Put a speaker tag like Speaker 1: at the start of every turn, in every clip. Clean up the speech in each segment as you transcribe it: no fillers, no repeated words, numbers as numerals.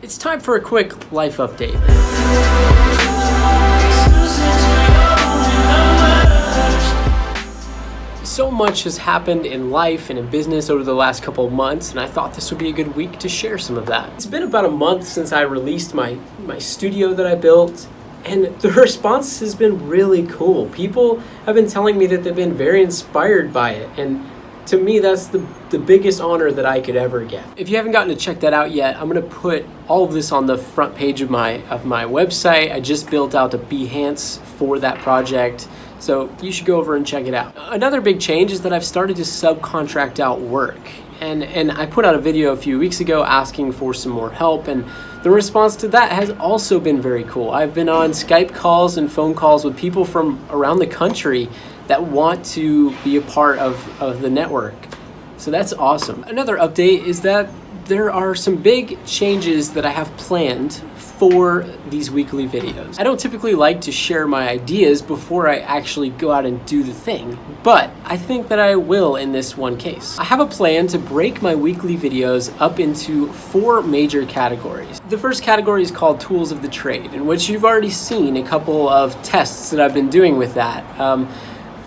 Speaker 1: It's time for a quick life update. So much has happened in life and in business over the last couple of months, and I thought this would be a good week to share some of that. It's been about a month since I released my studio that I built, and the response has been really cool. People have been telling me that they've been very inspired by it, and to me, that's the biggest honor that I could ever get. If you haven't gotten to check that out yet, I'm gonna put all of this on the front page of my website. I just built out a Behance for that project, so you should go over and check it out. Another big change is that I've started to subcontract out work. And I put out a video a few weeks ago asking for some more help, and the response to that has also been very cool. I've been on Skype calls and phone calls with people from around the country that want to be a part of the network. So that's awesome. Another update is that there are some big changes that I have planned for these weekly videos. I don't typically like to share my ideas before I actually go out and do the thing, but I think that I will in this one case. I have a plan to break my weekly videos up into 4 major categories. The first category is called Tools of the Trade, in which you've already seen a couple of tests that I've been doing with that.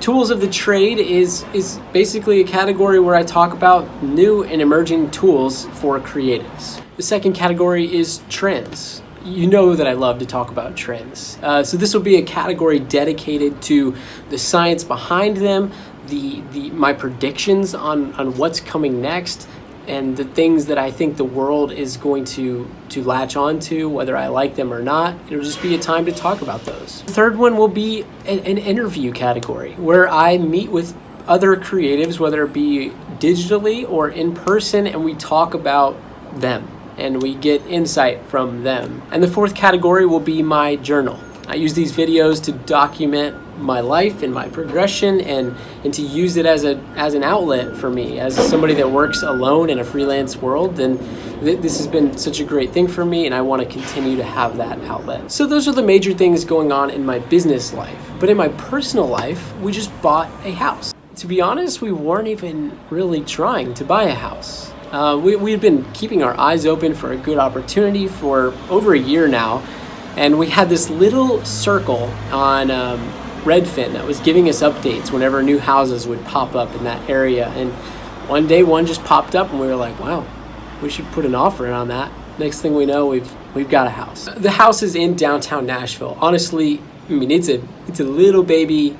Speaker 1: Tools of the Trade is basically a category where I talk about new and emerging tools for creatives. The second category is Trends. You know that I love to talk about trends. So this will be a category dedicated to the science behind them, my predictions on what's coming next, and the things that I think the world is going to latch on to, whether I like them or not. It'll just be a time to talk about those. The third one will be an interview category, where I meet with other creatives, whether it be digitally or in person, and we talk about them, and we get insight from them. And the fourth category will be my journal. I use these videos to document my life and my progression, and to use it as an outlet for me as somebody that works alone in a freelance world. And this has been such a great thing for me, and I want to continue to have that outlet. So those are the major things going on in my business life. But in my personal life, we just bought a house. To be honest, we weren't even really trying to buy a house. We've been keeping our eyes open for a good opportunity for over a year now, and we had this little circle on Redfin that was giving us updates whenever new houses would pop up in that area. And one day one just popped up, and we were like, wow, we should put an offer in on that. Next thing we know, we've got a house. The house is in downtown Nashville. Honestly, I mean, it's a little baby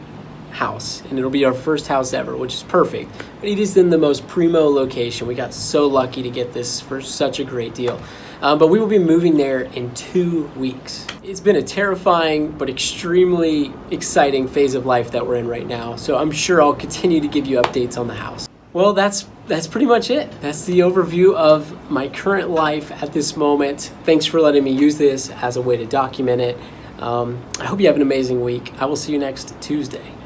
Speaker 1: house, and it'll be our first house ever, which is perfect. But it is in the most primo location. We got so lucky to get this for such a great deal. But we will be moving there in 2 weeks. It's been a terrifying but extremely exciting phase of life that we're in right now. So I'm sure I'll continue to give you updates on the house. Well, that's pretty much it. That's the overview of my current life at this moment. Thanks for letting me use this as a way to document it. I hope you have an amazing week. I will see you next Tuesday.